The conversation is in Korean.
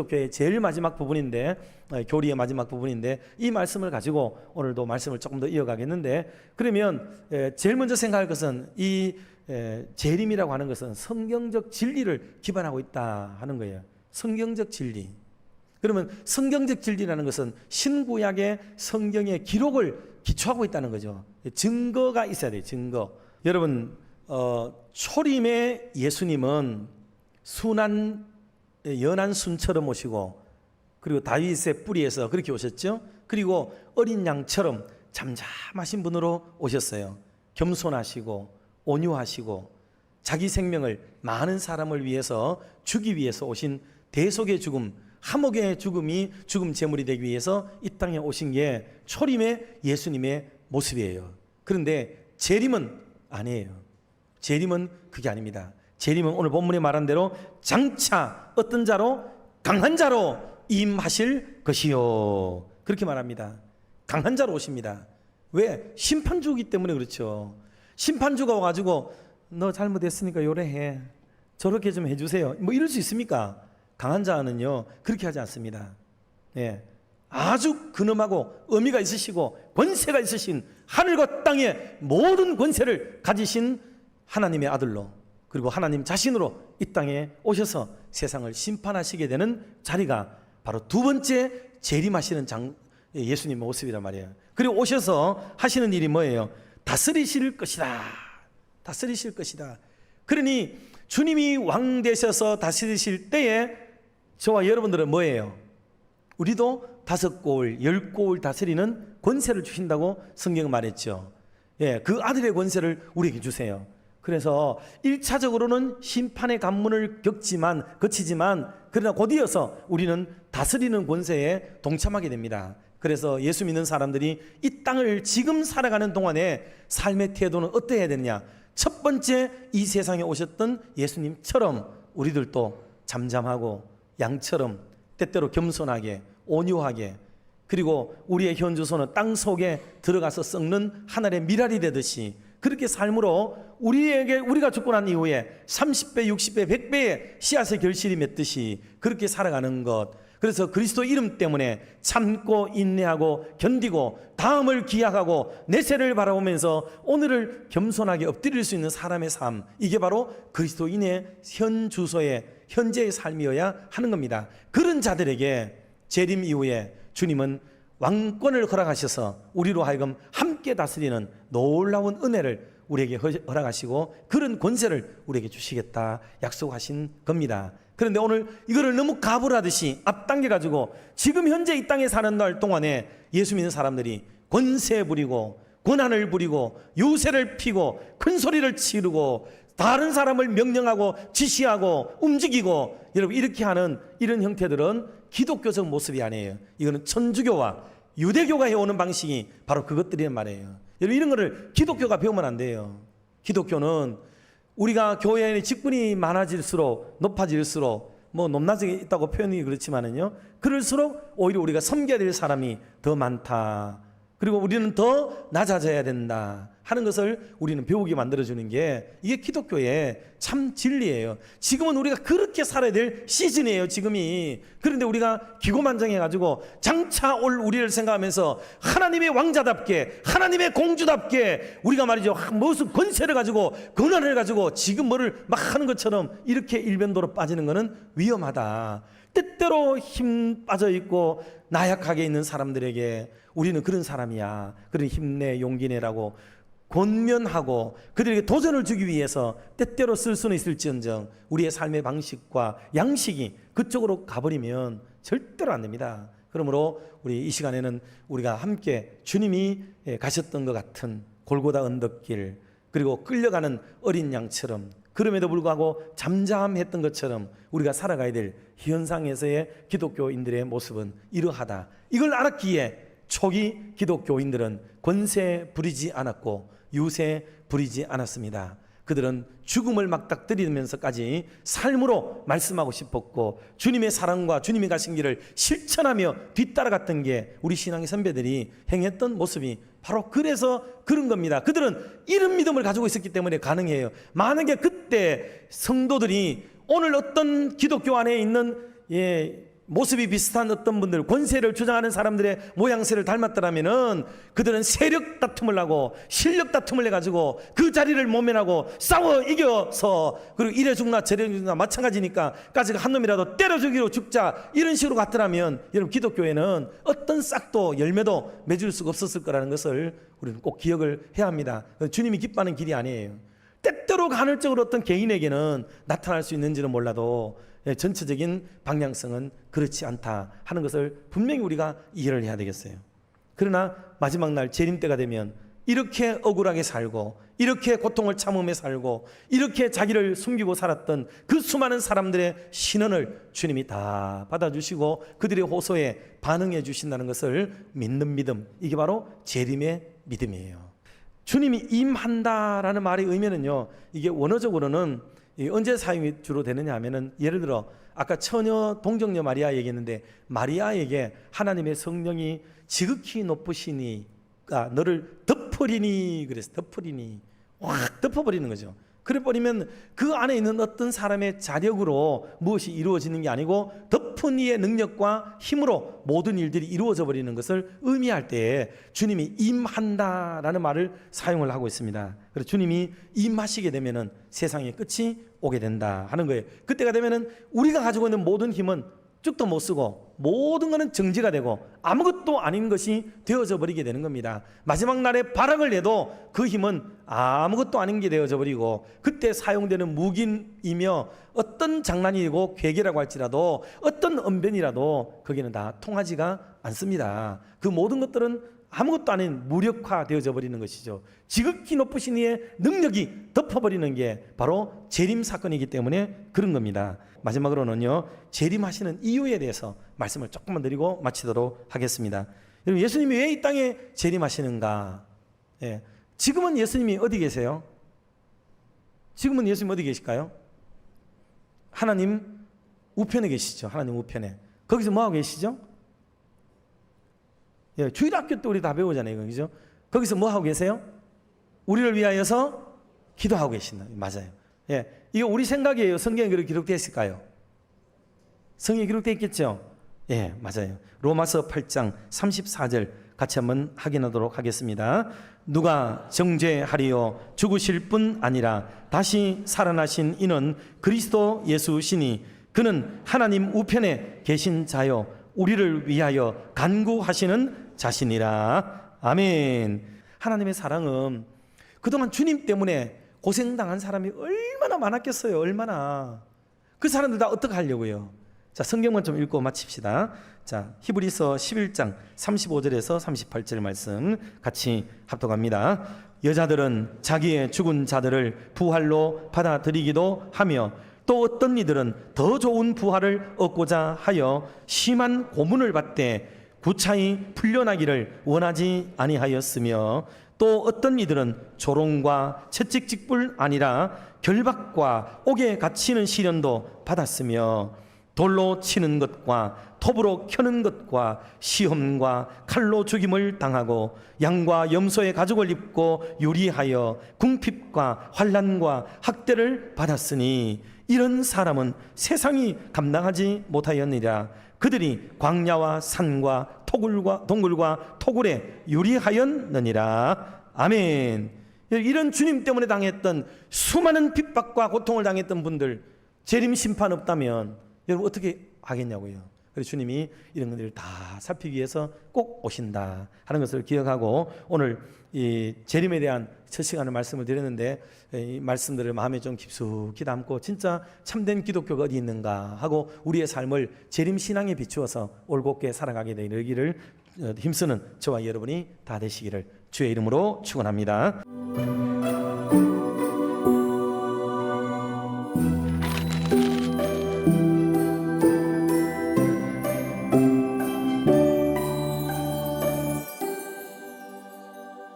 기독교의 제일 마지막 부분인데, 교리의 마지막 부분인데, 이 말씀을 가지고 오늘도 말씀을 조금 더 이어가겠는데, 그러면 제일 먼저 생각할 것은 이 재림이라고 하는 것은 성경적 진리를 기반하고 있다 하는 거예요. 성경적 진리. 그러면 성경적 진리라는 것은 신구약의 성경의 기록을 기초하고 있다는 거죠. 증거가 있어야 돼요. 증거. 여러분, 초림의 예수님은 순한 연한 순처럼 오시고, 그리고 다윗의 뿌리에서 그렇게 오셨죠. 그리고 어린 양처럼 잠잠하신 분으로 오셨어요. 겸손하시고 온유하시고 자기 생명을 많은 사람을 위해서 주기 위해서 오신 대속의 죽음, 화목의 죽음이 죽음 제물이 되기 위해서 이 땅에 오신 게 초림의 예수님의 모습이에요. 그런데 재림은 아니에요. 재림은 그게 아닙니다. 재림은 오늘 본문에 말한 대로 장차 어떤 자로? 강한 자로 임하실 것이요. 그렇게 말합니다. 강한 자로 오십니다. 왜? 심판주기 때문에 그렇죠. 심판주가 와가지고 너 잘못했으니까 요래해, 저렇게 좀 해주세요, 뭐 이럴 수 있습니까? 강한 자는요 그렇게 하지 않습니다. 예, 아주 근엄하고 의미가 있으시고 권세가 있으신, 하늘과 땅의 모든 권세를 가지신 하나님의 아들로, 그리고 하나님 자신으로 이 땅에 오셔서 세상을 심판하시게 되는 자리가 바로 두 번째 재림하시는 예수님의 모습이란 말이에요. 그리고 오셔서 하시는 일이 뭐예요? 다스리실 것이다. 다스리실 것이다. 그러니 주님이 왕 되셔서 다스리실 때에 저와 여러분들은 뭐예요? 우리도 5골, 10골 다스리는 권세를 주신다고 성경은 말했죠. 예, 그 아들의 권세를 우리에게 주세요. 그래서 1차적으로는 심판의 관문을 거치지만 그러나 곧 이어서 우리는 다스리는 권세에 동참하게 됩니다. 그래서 예수 믿는 사람들이 이 땅을 지금 살아가는 동안에 삶의 태도는 어떠해야 되느냐? 첫 번째, 이 세상에 오셨던 예수님처럼 우리들도 잠잠하고 양처럼 때때로 겸손하게 온유하게, 그리고 우리의 현주소는 땅 속에 들어가서 썩는 하늘의 미랄이 되듯이 그렇게 삶으로 우리가 죽고 난 이후에 30배, 60배, 100배의 씨앗의 결실이 맺듯이 그렇게 살아가는 것. 그래서 그리스도 이름 때문에 참고 인내하고 견디고 다음을 기약하고 내세를 바라보면서 오늘을 겸손하게 엎드릴 수 있는 사람의 삶, 이게 바로 그리스도인의 현주소의 현재의 삶이어야 하는 겁니다. 그런 자들에게 재림 이후에 주님은 왕권을 허락하셔서 우리로 하여금 함께 다스리는 놀라운 은혜를 우리에게 허락하시고 그런 권세를 우리에게 주시겠다 약속하신 겁니다. 그런데 오늘 이거를 너무 가불하듯이 앞당겨가지고 지금 현재 이 땅에 사는 날 동안에 예수 믿는 사람들이 권세 부리고 권한을 부리고 유세를 피고 큰 소리를 지르고 다른 사람을 명령하고 지시하고 움직이고, 여러분 이렇게 하는 이런 형태들은 기독교적 모습이 아니에요. 이거는 천주교와 유대교가 해오는 방식이 바로 그것들이란 말이에요. 여러분 이런 거를 기독교가 배우면 안 돼요. 기독교는 우리가 교회의 직분이 많아질수록 높아질수록 뭐 높낮이 있다고 표현이 그렇지만은요, 그럴수록 오히려 우리가 섬겨야 될 사람이 더 많다, 그리고 우리는 더 낮아져야 된다 하는 것을 우리는 배우게 만들어주는 게 이게 기독교의 참 진리예요. 지금은 우리가 그렇게 살아야 될 시즌이에요, 지금이. 그런데 우리가 기고만장해가지고 장차 올 우리를 생각하면서 하나님의 왕자답게, 하나님의 공주답게 우리가 말이죠, 무슨 권세를 가지고 권한을 가지고 지금 뭐를 막 하는 것처럼 이렇게 일변도로 빠지는 것은 위험하다. 때때로 힘 빠져있고 나약하게 있는 사람들에게 우리는 그런 사람이야, 그런 힘내 용기내라고 권면하고 그들에게 도전을 주기 위해서 때때로 쓸 수는 있을지언정 우리의 삶의 방식과 양식이 그쪽으로 가버리면 절대로 안 됩니다. 그러므로 우리 이 시간에는 우리가 함께 주님이 가셨던 것 같은 골고다 언덕길, 그리고 끌려가는 어린 양처럼 그럼에도 불구하고 잠잠했던 것처럼 우리가 살아가야 될 현상에서의 기독교인들의 모습은 이러하다. 이걸 알았기에 초기 기독교인들은 권세 부리지 않았고 유세 부리지 않았습니다. 그들은 죽음을 맞닥뜨리면서까지 삶으로 말씀하고 싶었고 주님의 사랑과 주님이 가신 길을 실천하며 뒤따라갔던 게 우리 신앙의 선배들이 행했던 모습이 바로 그래서 그런 겁니다. 그들은 이런 믿음을 가지고 있었기 때문에 가능해요. 만약에 그때 성도들이 오늘 어떤 기독교 안에 있는 모습이 비슷한 어떤 분들, 권세를 주장하는 사람들의 모양새를 닮았더라면은 그들은 세력 다툼을 하고 실력 다툼을 해가지고 그 자리를 모면하고 싸워 이겨서, 그리고 이래 죽나 저래 죽나 마찬가지니까 까지가 한 놈이라도 때려 죽이로 죽자, 이런 식으로 갔더라면 여러분, 기독교에는 어떤 싹도 열매도 맺을 수가 없었을 거라는 것을 우리는 꼭 기억을 해야 합니다. 주님이 기뻐하는 길이 아니에요. 때때로 간헐적으로 어떤 개인에게는 나타날 수 있는지는 몰라도 전체적인 방향성은 그렇지 않다 하는 것을 분명히 우리가 이해를 해야 되겠어요. 그러나 마지막 날 재림 때가 되면 이렇게 억울하게 살고 이렇게 고통을 참으며 살고 이렇게 자기를 숨기고 살았던 그 수많은 사람들의 신원을 주님이 다 받아주시고 그들의 호소에 반응해 주신다는 것을 믿는 믿음, 이게 바로 재림의 믿음이에요. 주님이 임한다라는 말의 의미는요, 이게 원어적으로는 언제 사용이 주로 되느냐 하면은, 예를 들어 아까 처녀 동정녀 마리아 얘기했는데, 마리아에게 하나님의 성령이 지극히 높으시니가 너를 덮으리니, 그래서 덮으리니 확 덮어버리는 거죠. 그래 버리면 그 안에 있는 어떤 사람의 자력으로 무엇이 이루어지는 게 아니고 덮은 이의 능력과 힘으로 모든 일들이 이루어져 버리는 것을 의미할 때에 주님이 임한다라는 말을 사용을 하고 있습니다. 그래서 주님이 임하시게 되면은 세상의 끝이 오게 된다 하는 거예요. 그때가 되면은 우리가 가지고 있는 모든 힘은 쭉도 못 쓰고 모든 것은 정지가 되고 아무것도 아닌 것이 되어져 버리게 되는 겁니다. 마지막 날에 발악을 내도 그 힘은 아무것도 아닌 게 되어져 버리고, 그때 사용되는 무기이며 어떤 장난이고 괴계라고 할지라도 어떤 언변이라도 거기는 다 통하지가 않습니다. 그 모든 것들은 아무것도 아닌 무력화되어져 버리는 것이죠. 지극히 높으신 이의 능력이 덮어버리는 게 바로 재림 사건이기 때문에 그런 겁니다. 마지막으로는요, 재림하시는 이유에 대해서 말씀을 조금만 드리고 마치도록 하겠습니다. 여러분, 예수님이 왜 이 땅에 재림하시는가? 예. 지금은 예수님이 어디 계세요? 지금은 예수님 어디 계실까요? 하나님 우편에 계시죠. 하나님 우편에. 거기서 뭐하고 계시죠? 예, 주일학교 때 우리 다 배우잖아요. 그죠? 거기서 뭐 하고 계세요? 우리를 위하여서 기도하고 계신다. 맞아요. 예, 이거 우리 생각이에요. 성경에 그렇게 기록되어 있을까요? 성경에 기록되어 있겠죠? 예, 맞아요. 로마서 8장 34절 같이 한번 확인하도록 하겠습니다. 누가 정죄하리요? 죽으실 뿐 아니라 다시 살아나신 이는 그리스도 예수시니 그는 하나님 우편에 계신 자요 우리를 위하여 간구하시는 자신이라. 아멘. 하나님의 사랑은 그동안 주님 때문에 고생당한 사람이 얼마나 많았겠어요. 얼마나. 그 사람들 다 어떻게 하려고요? 자, 성경만 좀 읽고 마칩시다. 자, 히브리서 11장 35절에서 38절 말씀 같이 합독합니다. 여자들은 자기의 죽은 자들을 부활로 받아들이기도 하며 또 어떤 이들은 더 좋은 부활을 얻고자 하여 심한 고문을 받되 구차히 풀려나기를 원하지 아니하였으며 또 어떤 이들은 조롱과 채찍질뿐 아니라 결박과 옥에 갇히는 시련도 받았으며 돌로 치는 것과 톱으로 켜는 것과 시험과 칼로 죽임을 당하고 양과 염소의 가죽을 입고 유리하여 궁핍과 환난과 학대를 받았으니 이런 사람은 세상이 감당하지 못하였느니라. 그들이 광야와 산과 동굴과 토굴에 유리하였느니라. 아멘. 이런 주님 때문에 당했던 수많은 핍박과 고통을 당했던 분들, 재림 심판 없다면 여러분 어떻게 하겠냐고요. 그래서 주님이 이런 것들을 다 살피기 위해서 꼭 오신다 하는 것을 기억하고, 오늘 이 재림에 대한 첫 시간을 말씀을 드렸는데 이 말씀들을 마음에 좀 깊숙이 담고 진짜 참된 기독교가 어디 있는가 하고 우리의 삶을 재림 신앙에 비추어서 올곧게 살아가게 되기를 힘쓰는 저와 여러분이 다 되시기를 주의 이름으로 축원합니다.